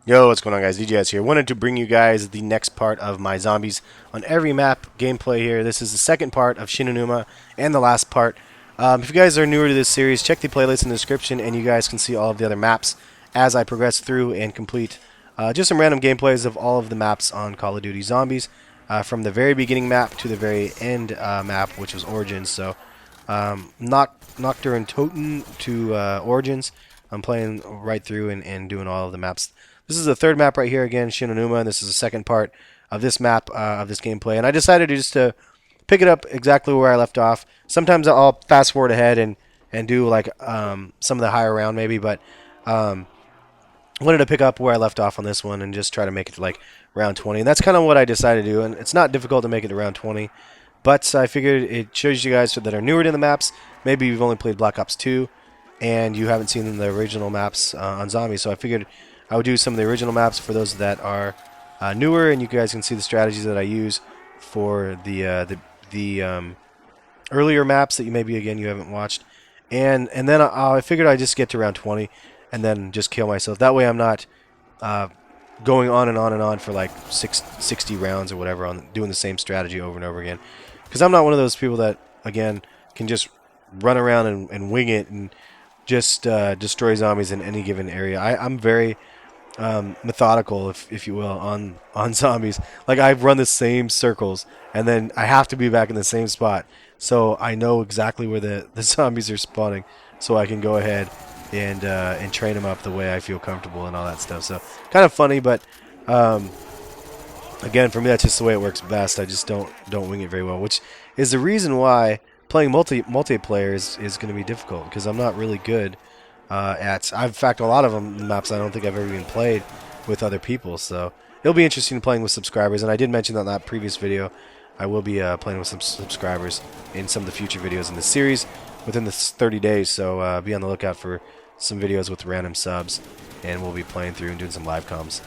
Yo, what's going on, guys? DJS here. Wanted to bring you guys the next part of my zombies on every map gameplay here. This is the second part of Shi No Numa and the last part. If you guys are newer to this series, check the playlist in the description and you guys can see all of the other maps as I progress through and complete just some random gameplays of all of the maps on Call of Duty Zombies from the very beginning map to the very end map, which was Origins. So, Nacht Der Untoten to Origins. I'm playing right through and doing all of the maps. This is the third map right here again, Shi No Numa, and this is the second part of this map, of this gameplay. And I decided to pick it up exactly where I left off. Sometimes I'll fast forward ahead and do like some of the higher round maybe, but I wanted to pick up where I left off on this one and just try to make it to like round 20. And that's kind of what I decided to do, and it's not difficult to make it to round 20. But I figured it shows you guys that are newer to the maps. Maybe you've only played Black Ops 2 and you haven't seen the original maps on Zombies. So I figured I would do some of the original maps for those that are newer, and you guys can see the strategies that I use for the earlier maps that you maybe again you haven't watched. And then I figured I'd just get to round 20 and then just kill myself. That way I'm not going on and on and on for like 60 rounds or whatever on doing the same strategy over and over again. Because I'm not one of those people that, again, can just run around and wing it and just destroy zombies in any given area. I'm very methodical, if you will, on zombies. Like, I've run the same circles, and then I have to be back in the same spot. So I know exactly where the zombies are spawning, so I can go ahead and train them up the way I feel comfortable and all that stuff. So kind of funny, but again, for me, that's just the way it works best. I just don't wing it very well, which is the reason why playing multiplayer is going to be difficult, because I'm not really good in fact, a lot of them maps I don't think I've ever even played with other people. So it'll be interesting playing with subscribers, and I did mention that in that previous video. I will be playing with some subscribers in some of the future videos in the series within the 30 days. So be on the lookout for some videos with random subs, and we'll be playing through and doing some live comms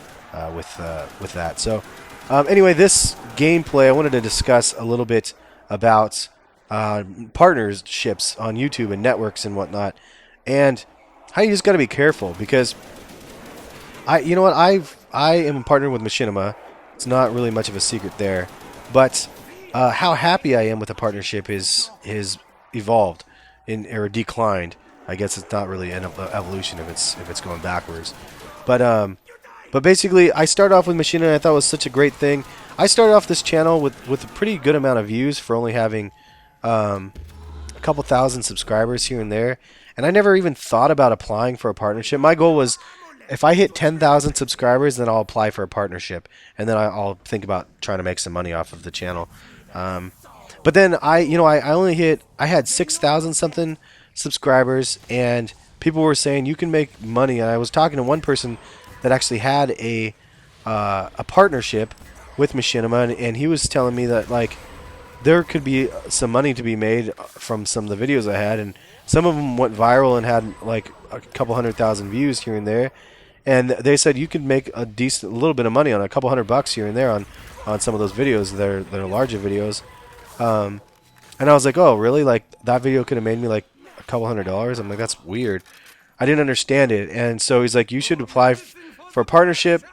with that. So anyway, this gameplay I wanted to discuss a little bit about partnerships on YouTube and networks and whatnot, and how you just got to be careful, because you know what, I am partnered with Machinima. It's not really much of a secret there, but how happy I am with the partnership is evolved or declined. I guess it's not really an evolution if it's going backwards, but basically I started off with Machinima, and I thought it was such a great thing. I started off this channel with a pretty good amount of views for only having a couple thousand subscribers here and there. And I never even thought about applying for a partnership. My goal was, if I hit 10,000 subscribers, then I'll apply for a partnership, and then I'll think about trying to make some money off of the channel. But then I had 6,000 something subscribers, and people were saying you can make money. And I was talking to one person that actually had a partnership with Machinima, and he was telling me that like there could be some money to be made from some of the videos I had, and some of them went viral and had like a couple 100,000 views here and there. And they said you could make a little bit of money on a couple $100 here and there on some of those videos that are larger videos. And I was like, oh, really? Like, that video could have made me like a couple $100? I'm like, that's weird. I didn't understand it. And so he's like, you should apply for a partnership.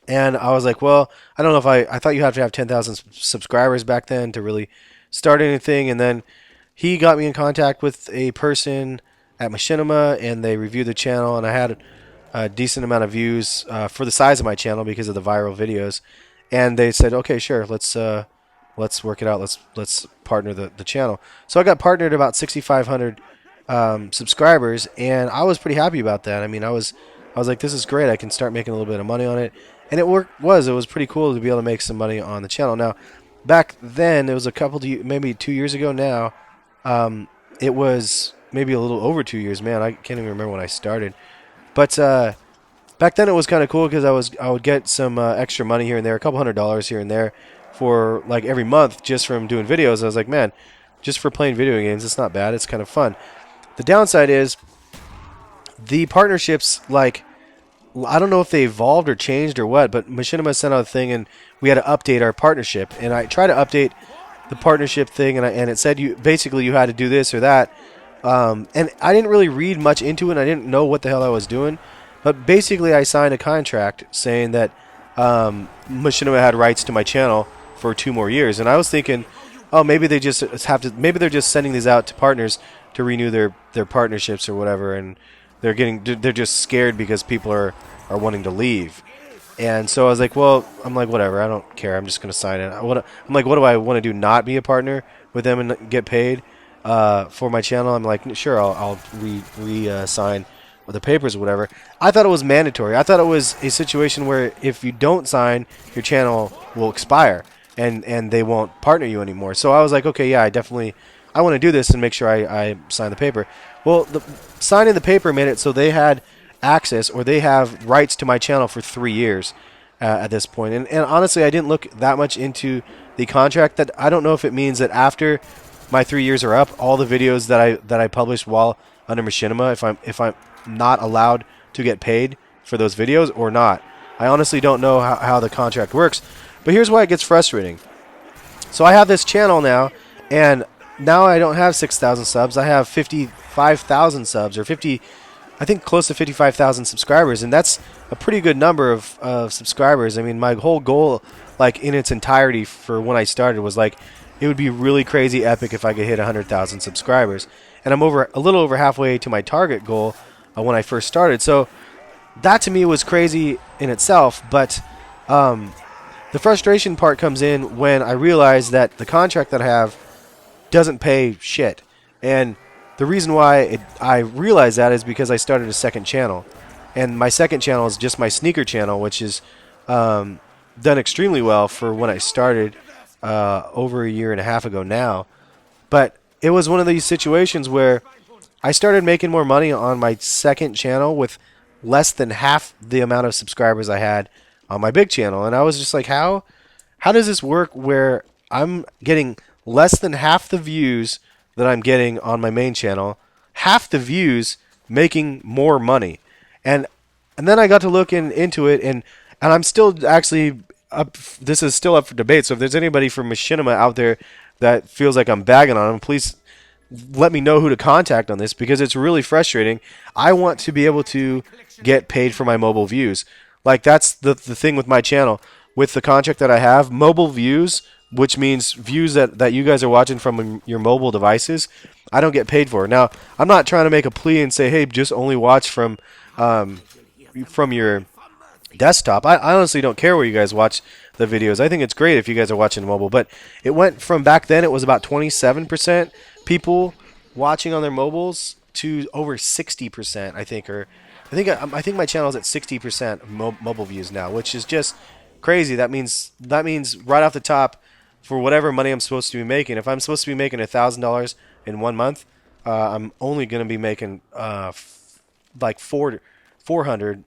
And I was like, well, I don't know if I thought you have to have 10,000 subscribers back then to really start anything. And then he got me in contact with a person at Machinima, and they reviewed the channel, and I had a decent amount of views for the size of my channel because of the viral videos. And they said, okay, sure, let's work it out. Let's partner the channel. So I got partnered about 6,500 subscribers, and I was pretty happy about that. I mean, I was like, this is great. I can start making a little bit of money on it. And it was pretty cool to be able to make some money on the channel. Now, back then, it was maybe 2 years ago now. It was maybe a little over 2 years. Man, I can't even remember when I started. But back then it was kind of cool because I would get some extra money here and there, a couple $100 here and there for like every month just from doing videos. I was like, man, just for playing video games, it's not bad. It's kind of fun. The downside is the partnerships, like, I don't know if they evolved or changed or what, but Machinima sent out a thing and we had to update our partnership. And I tried to update the partnership thing, and it said you had to do this or that. And I didn't really read much into it, and I didn't know what the hell I was doing. But basically, I signed a contract saying that Machinima had rights to my channel for 2 more years, and I was thinking, oh, maybe they just have to. Maybe they're just sending these out to partners to renew their partnerships or whatever, and they're just scared because people are wanting to leave. And so I was like, well, I'm like, whatever, I don't care. I'm just gonna sign it. I'm like, what do I want to do? Not be a partner with them and get paid for my channel? I'm like, sure, I'll sign the papers or whatever. I thought it was mandatory. I thought it was a situation where if you don't sign, your channel will expire and they won't partner you anymore. So I was like, okay, yeah, I want to do this and make sure I sign the paper. Well, signing the paper made it so they had access or they have rights to my channel for 3 years at this point. And honestly, I didn't look that much into the contract. That I don't know if it means that after my 3 years are up, all the videos that I published while under Machinima, if I'm not allowed to get paid for those videos or not. I honestly don't know how the contract works. But here's why it gets frustrating. So I have this channel now, and now I don't have 6,000 subs. I have 55,000 subs, or I think close to 55,000 subscribers, and that's a pretty good number of subscribers. I mean, my whole goal, like in its entirety for when I started, was like, it would be really crazy epic if I could hit 100,000 subscribers. And I'm a little over halfway to my target goal when I first started. So that to me was crazy in itself, but the frustration part comes in when I realize that the contract that I have doesn't pay shit. And the reason why I realize that is because I started a second channel. And my second channel is just my sneaker channel, which is done extremely well for when I started over a year and a half ago now. But it was one of these situations where I started making more money on my second channel with less than half the amount of subscribers I had on my big channel. And I was just like, how does this work where I'm getting less than half the views that I'm getting on my main channel, half the views, making more money? And then I got to look into it, and I'm still actually up. This is still up for debate. So if there's anybody from Machinima out there that feels like I'm bagging on them, please let me know who to contact on this, because it's really frustrating. I want to be able to get paid for my mobile views. Like, that's the thing with my channel. With the contract that I have, mobile views, which means views that you guys are watching from your mobile devices, I don't get paid for. Now, I'm not trying to make a plea and say, hey, just only watch from your desktop. I honestly don't care where you guys watch the videos. I think it's great if you guys are watching mobile, but it went from back then, it was about 27% people watching on their mobiles to over 60%, I think, or I think my channel is at 60% mobile views now, which is just crazy. That means right off the top, for whatever money I'm supposed to be making, if I'm supposed to be making $1,000 in 1 month, I'm only going to be making like 400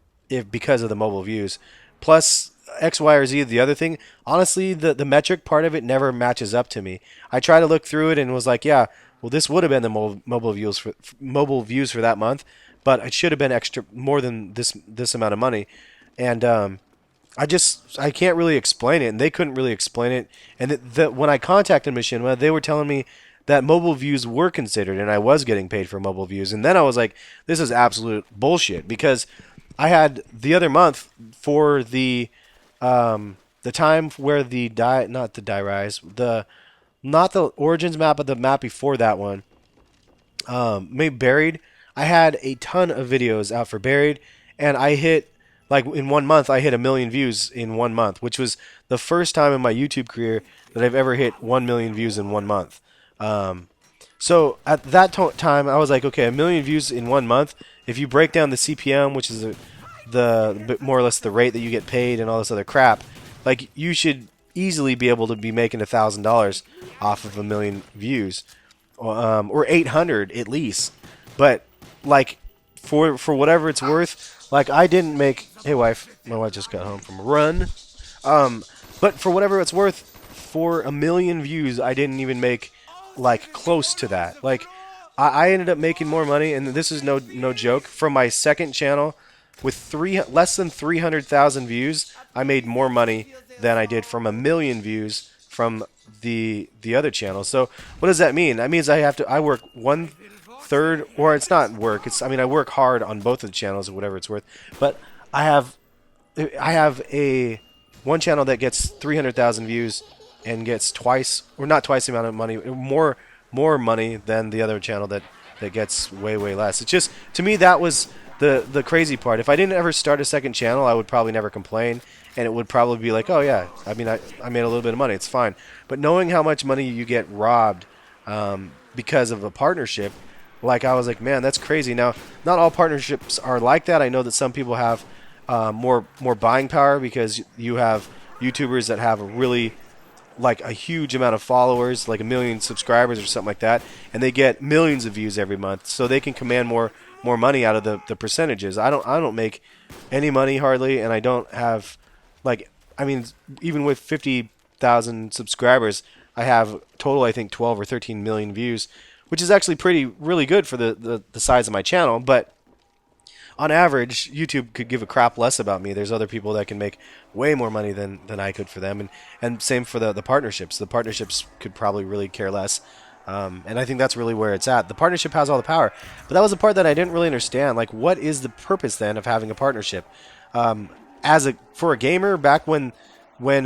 because of the mobile views, plus X, Y, or Z. The other thing, honestly, the metric part of it never matches up to me. I try to look through it and was like, yeah, well, this would have been the mobile views for that month, but it should have been more than this amount of money. And I can't really explain it, and they couldn't really explain it. And when I contacted Machinima, they were telling me that mobile views were considered, and I was getting paid for mobile views. And then I was like, this is absolute bullshit, because I had the other month for the time where not the Origins map, but the map before that one, maybe Buried. I had a ton of videos out for Buried, and I hit, like, in 1 month, I hit 1 million views in 1 month, which was the first time in my YouTube career that I've ever hit 1 million views in 1 month. So at that time, I was like, okay, 1 million views in 1 month. If you break down the CPM, which is the more or less the rate that you get paid and all this other crap, like, you should easily be able to be making $1,000 off of 1 million views, or 800 at least. But like, for whatever it's worth, like, I didn't make. Hey, wife, my wife just got home from a run. But for whatever it's worth, for 1 million views, I didn't even make like close to that. Like, I ended up making more money, and this is no joke, from my second channel with less than 300,000 views. I made more money than I did from 1 million views from the other channel. So what does that mean? That means I work third, or it's not work. It's I mean I work hard on both of the channels or whatever it's worth. But I have a one channel that gets 300,000 views and gets twice or not twice the amount of money, more money than the other channel that gets way less. It's just to me that was the crazy part. If I didn't ever start a second channel, I would probably never complain, and it would probably be like, oh yeah, I mean I made a little bit of money, it's fine. But knowing how much money you get robbed because of a partnership, like I was like, man, that's crazy. Now, not all partnerships are like that. I know that some people have more buying power because you have YouTubers that have a really like a huge amount of followers, like 1 million subscribers or something like that, and they get millions of views every month, so they can command more money out of the percentages. I don't make any money hardly, and I don't have like I mean even with 50,000 subscribers, I have total I think 12 or 13 million views, which is actually really good for the size of my channel, but on average, YouTube could give a crap less about me. There's other people that can make way more money than I could for them, and same for the partnerships. The partnerships could probably really care less, and I think that's really where it's at. The partnership has all the power, but that was the part that I didn't really understand. Like, what is the purpose then of having a partnership? For a gamer, back when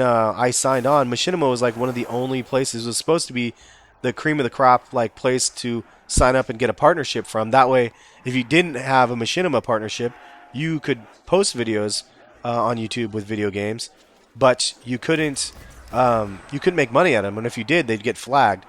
I signed on, Machinima was like one of the only places. It was supposed to be the cream of the crop, like place to sign up and get a partnership from. That way, if you didn't have a Machinima partnership, you could post videos on YouTube with video games, but you couldn't make money at them. And if you did, they'd get flagged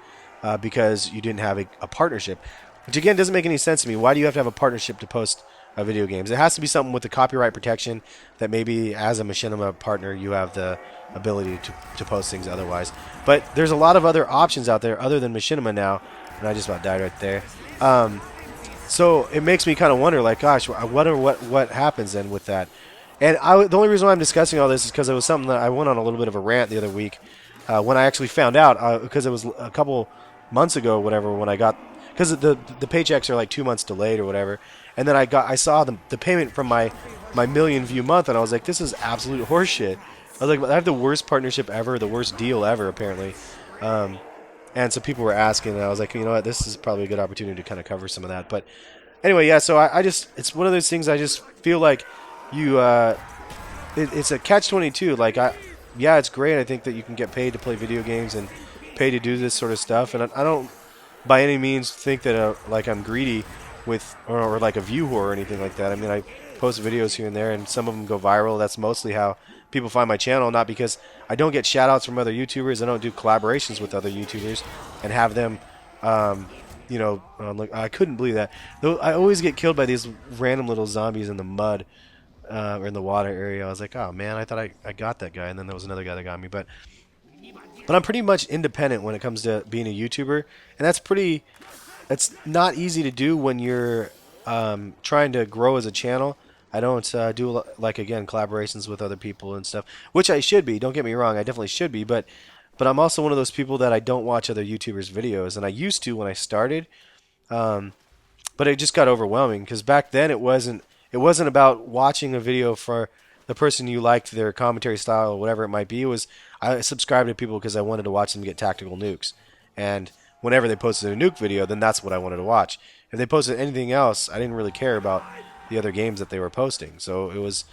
because you didn't have a partnership, which again doesn't make any sense to me. Why do you have to have a partnership to post video games? It has to be something with the copyright protection that maybe as a Machinima partner you have the ability to post things otherwise. But there's a lot of other options out there other than Machinima now, and I just about died right there. So it makes me kind of wonder, like, gosh, I wonder what happens then with that. And the only reason why I'm discussing all this is because it was something that I went on a little bit of a rant the other week when I actually found out, because it was a couple months ago or whatever when I got, because the paychecks are like 2 months delayed or whatever, and then I saw the payment from my million view month, and I was like, this is absolute horseshit. I was like, I have the worst partnership ever, the worst deal ever, apparently. And so people were asking, and I was like, you know what, this is probably a good opportunity to kind of cover some of that. But anyway, yeah, so I just, it's one of those things I just feel like it's a catch-22. Like, yeah, it's great. I think that you can get paid to play video games and pay to do this sort of stuff. And I don't by any means think that like I'm greedy with, or like a view whore or anything like that. I mean, I post videos here and there, and some of them go viral. That's mostly how people find my channel, not because I don't get shout-outs from other YouTubers. I don't do collaborations with other YouTubers and have them, like, I couldn't believe that. Though I always get killed by these random little zombies in the mud or in the water area. I was like, oh man, I thought I got that guy, and then there was another guy that got me. But I'm pretty much independent when it comes to being a YouTuber, and that's not easy to do when you're trying to grow as a channel. I don't do, like, again, collaborations with other people and stuff, which I should be. Don't get me wrong, I definitely should be, but I'm also one of those people that I don't watch other YouTubers' videos, and I used to when I started, but it just got overwhelming, because back then it wasn't about watching a video for the person you liked, their commentary style or whatever it might be. It was, I subscribed to people because I wanted to watch them get tactical nukes, and whenever they posted a nuke video, then that's what I wanted to watch. If they posted anything else, I didn't really care about the other games that they were posting, so it was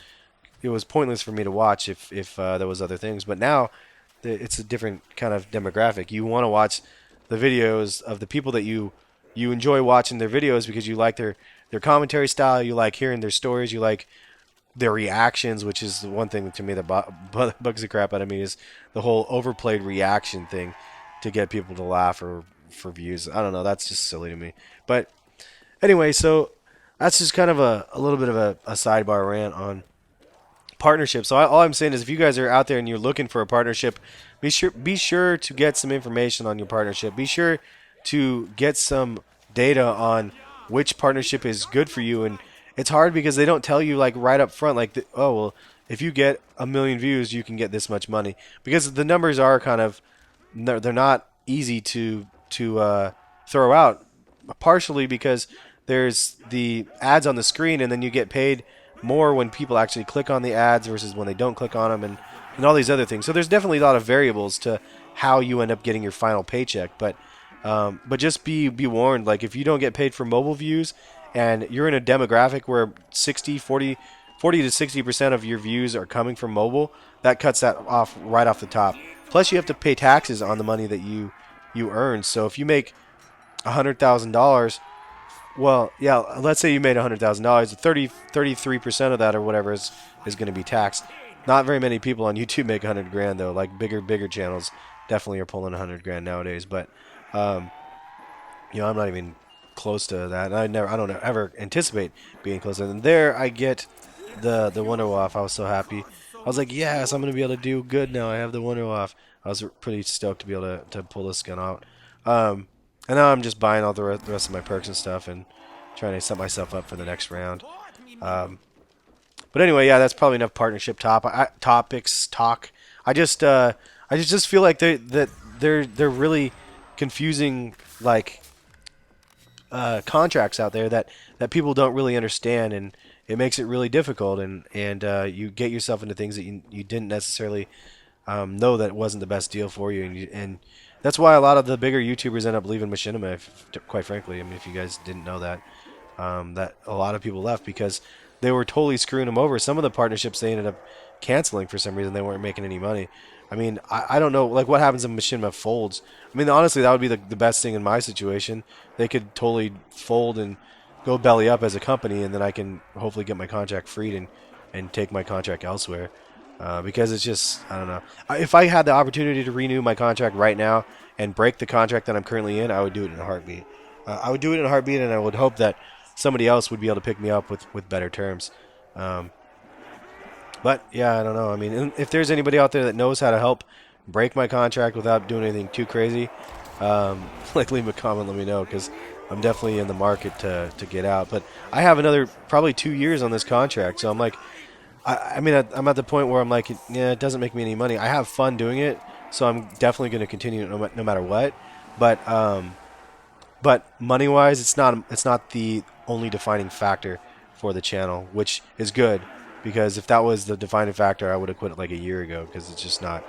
pointless for me to watch if there was other things. But now it's a different kind of demographic. You want to watch the videos of the people that you enjoy watching their videos because you like their commentary style, you like hearing their stories, you like their reactions, which is the one thing to me that bugs the crap out of me, is the whole overplayed reaction thing to get people to laugh or for views. I don't know, that's just silly to me. But anyway, so that's just kind of a little bit of a sidebar rant on partnerships. So all I'm saying is, if you guys are out there and you're looking for a partnership, be sure to get some information on your partnership. Be sure to get some data on which partnership is good for you. And it's hard because they don't tell you, like, right up front, like, oh, well, if you get 1 million views, you can get this much money, because the numbers are kind of, they're not easy to throw out, partially because there's the ads on the screen, and then you get paid more when people actually click on the ads versus when they don't click on them, and all these other things. So there's definitely a lot of variables to how you end up getting your final paycheck. But But just be warned, like if you don't get paid for mobile views and you're in a demographic where 40 to 60% of your views are coming from mobile, that cuts that off right off the top. Plus you have to pay taxes on the money that you earn. So if you make $100,000, well, yeah, let's say you made $100,000, 33% of that or whatever is going to be taxed. Not very many people on YouTube make 100 grand though. Like bigger channels definitely are pulling 100 grand nowadays. But um, I'm not even close to that. I don't ever anticipate being close to that. And there I get the window off. I was so happy. I was like, yes, I'm gonna be able to do good now. I have the window off. I was pretty stoked to be able to pull this gun out. And now I'm just buying all the rest of my perks and stuff and trying to set myself up for the next round. But anyway, yeah, that's probably enough partnership topics talk. I just feel like they're really confusing like contracts out there that people don't really understand, and it makes it really difficult, and you get yourself into things that you didn't necessarily know that wasn't the best deal for you, and that's why a lot of the bigger YouTubers end up leaving Machinima, quite frankly. I mean, if you guys didn't know that, that a lot of people left because they were totally screwing them over. Some of the partnerships they ended up canceling for some reason. They weren't making any money. I mean, I don't know, like what happens if Machinima folds. I mean, honestly, that would be the best thing in my situation. They could totally fold and go belly up as a company, and then I can hopefully get my contract freed and take my contract elsewhere. Because it's just, I don't know. If I had the opportunity to renew my contract right now and break the contract that I'm currently in, I would do it in a heartbeat. I would do it in a heartbeat, and I would hope that somebody else would be able to pick me up with better terms. But yeah, I don't know. I mean, if there's anybody out there that knows how to help break my contract without doing anything too crazy, like leave a comment, let me know, because I'm definitely in the market to get out. But I have another probably 2 years on this contract, so I'm like, I mean, I'm at the point where I'm like, yeah, it doesn't make me any money. I have fun doing it, so I'm definitely going to continue no matter what. But money-wise, it's not the only defining factor for the channel, which is good, because if that was the defining factor, I would have quit it like a year ago, because it's not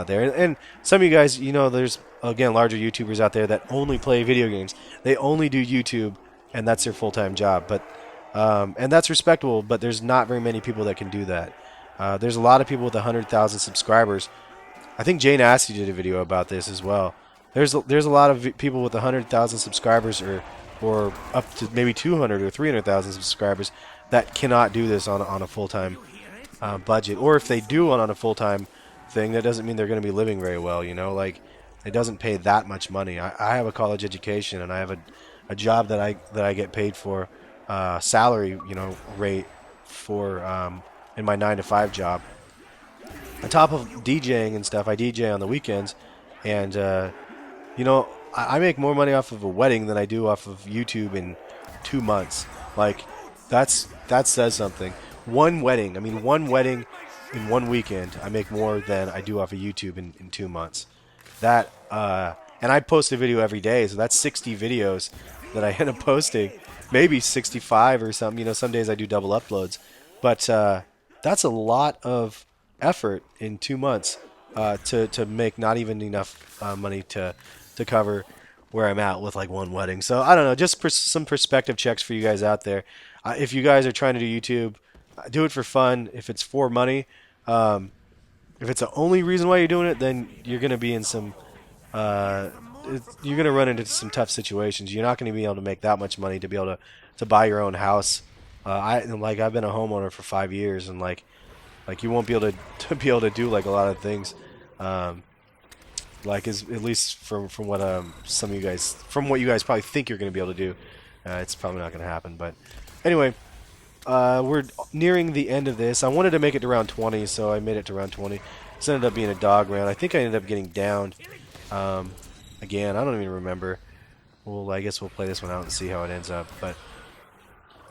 there. And some of you guys, there's again larger YouTubers out there that only play video games. They only do YouTube, and that's their full-time job. But and that's respectable, but there's not very many people that can do that. There's a lot of people with 100,000 subscribers. I think Jane Assey did a video about this as well. There's a lot of people with 100,000 subscribers or up to maybe 200 or 300,000 subscribers that cannot do this on a full-time budget. Or if they do on a full-time thing, that doesn't mean they're going to be living very well. Like it doesn't pay that much money. I have a college education, and I have a job that I get paid for salary, rate for in my 9 to 5 job. On top of DJing and stuff, I DJ on the weekends, and I make more money off of a wedding than I do off of YouTube in 2 months. Like that says something. One wedding in 1 weekend, I make more than I do off of YouTube in 2 months. That and I post a video every day, so that's 60 videos that I end up posting. Maybe 65 or something. Some days I do double uploads. But that's a lot of effort in 2 months to make not even enough money to cover where I'm at with like one wedding. So I don't know, just some perspective checks for you guys out there. If you guys are trying to do YouTube, do it for fun. If it's for money, if it's the only reason why you're doing it, then you're going to be in some you're going to run into some tough situations. You're not going to be able to make that much money to be able to buy your own house. I've been a homeowner for 5 years, and like you won't be able to be able to do like a lot of things. At least from what what you guys probably think you're going to be able to do, it's probably not going to happen. But anyway, we're nearing the end of this. I wanted to make it to round 20, so I made it to round 20. This ended up being a dog round. I think I ended up getting downed. Again, I don't even remember. Well, I guess we'll play this one out and see how it ends up. But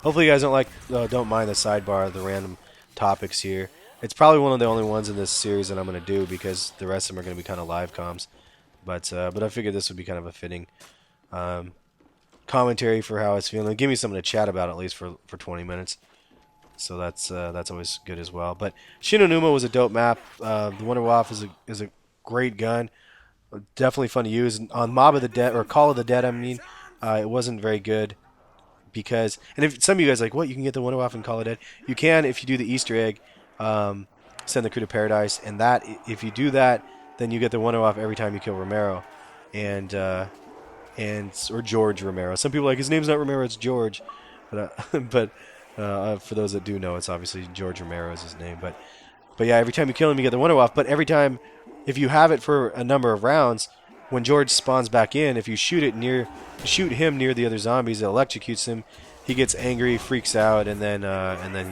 hopefully you guys don't mind the sidebar, the random topics here. It's probably one of the only ones in this series that I'm going to do, because the rest of them are going to be kind of live comms. But I figured this would be kind of a fitting commentary for how it's feeling. Give me something to chat about at least for 20 minutes. So that's always good as well. But Shi No Numa was a dope map. The Wonder Waff is a great gun. Definitely fun to use. On Mob of the Dead, or Call of the Dead, I mean, it wasn't very good because, and if some of you guys are like, what, you can get the Wonder Waff in Call of Dead? You can if you do the Easter egg, um, send the crew to paradise, and that, if you do that, then you get the Wonder Waff every time you kill Romero, and or George Romero. Some people are like, his name's not Romero, it's George, but for those that do know, it's obviously George Romero is his name. But yeah, every time you kill him, you get the Wonder Waff. But every time, if you have it for a number of rounds, when George spawns back in, if you shoot him near the other zombies, it electrocutes him. He gets angry, freaks out, and then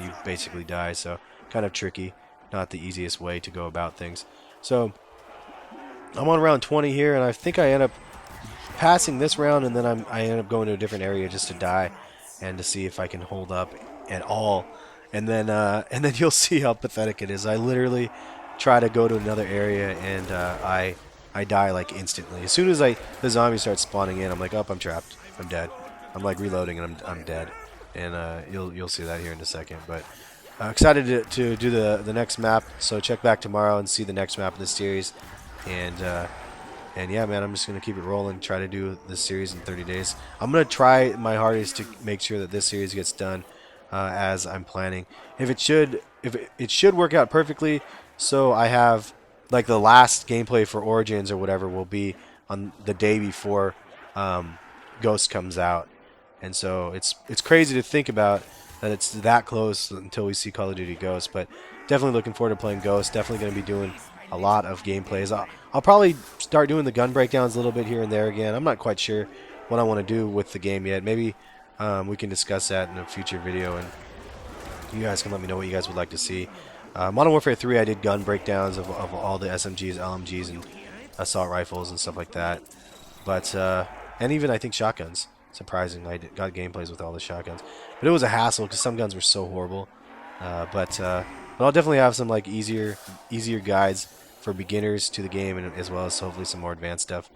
you basically die. So kind of tricky, not the easiest way to go about things. So I'm on round 20 here, and I think I end up passing this round, and then I end up going to a different area just to die and to see if I can hold up at all. And then you'll see how pathetic it is. I literally try to go to another area, and I die like instantly. As soon as the zombies start spawning in, I'm like, oh, I'm trapped. I'm dead. I'm like reloading, and I'm dead. And you'll see that here in a second. But excited to do the next map. So check back tomorrow and see the next map of this series. And yeah, man, I'm just going to keep it rolling, try to do this series in 30 days. I'm going to try my hardest to make sure that this series gets done as I'm planning. If it should work out perfectly, so I have, like, the last gameplay for Origins or whatever will be on the day before Ghost comes out. And so it's crazy to think about that it's that close until we see Call of Duty Ghost, but definitely looking forward to playing Ghost. Definitely going to be doing a lot of gameplays. I'll probably start doing the gun breakdowns a little bit here and there again. I'm not quite sure what I want to do with the game yet. Maybe we can discuss that in a future video, and you guys can let me know what you guys would like to see. Modern Warfare 3, I did gun breakdowns of all the SMGs, LMGs, and assault rifles and stuff like that. But and even I think shotguns. Surprising, got gameplays with all the shotguns, but it was a hassle because some guns were so horrible. But I'll definitely have some like easier guides for beginners to the game, and as well as hopefully some more advanced stuff,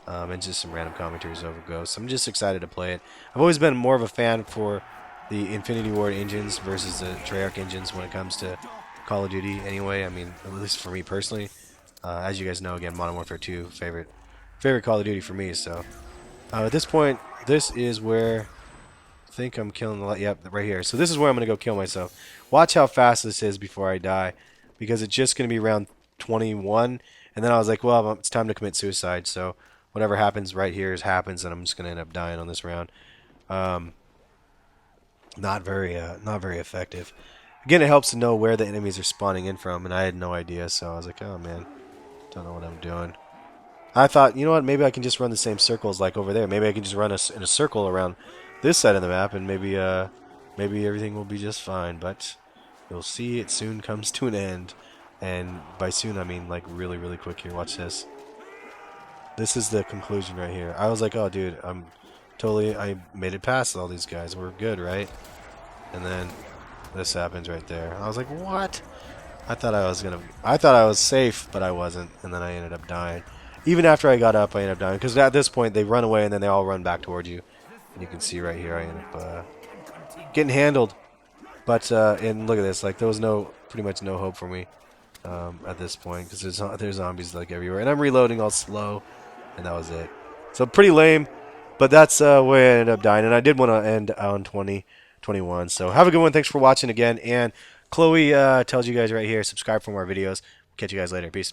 and just some random commentaries over Ghosts. I'm just excited to play it. I've always been more of a fan for the Infinity Ward engines versus the Treyarch engines when it comes to Call of Duty. Anyway, I mean, at least for me personally, as you guys know, again, Modern Warfare 2 favorite Call of Duty for me. So at this point, this is where I think I'm killing the... Yep, right here. So this is where I'm going to go kill myself. Watch how fast this is before I die, because it's just going to be around 21. And then I was like, well, it's time to commit suicide. So whatever happens right here happens, and I'm just going to end up dying on this round. Not very effective. Again, it helps to know where the enemies are spawning in from, and I had no idea. So I was like, oh, man, don't know what I'm doing. I thought, you know what, maybe I can just run the same circles like over there. Maybe I can just run in a circle around this side of the map, and maybe everything will be just fine. But you'll see it soon comes to an end. And by soon, I mean like really, really quick here. Watch this. This is the conclusion right here. I was like, oh, dude, I made it past all these guys. We're good, right? And then this happens right there. I was like, what? I thought I was safe, but I wasn't. And then I ended up dying. Even after I got up, I ended up dying. Because at this point, they run away, and then they all run back towards you. And you can see right here, I end up getting handled. But, and look at this. Like, there was pretty much no hope for me at this point. Because there's zombies, like, everywhere. And I'm reloading all slow. And that was it. So, pretty lame. But that's where I ended up dying. And I did want to end on 2021. So, have a good one. Thanks for watching again. And Chloe tells you guys right here, subscribe for more videos. Catch you guys later. Peace.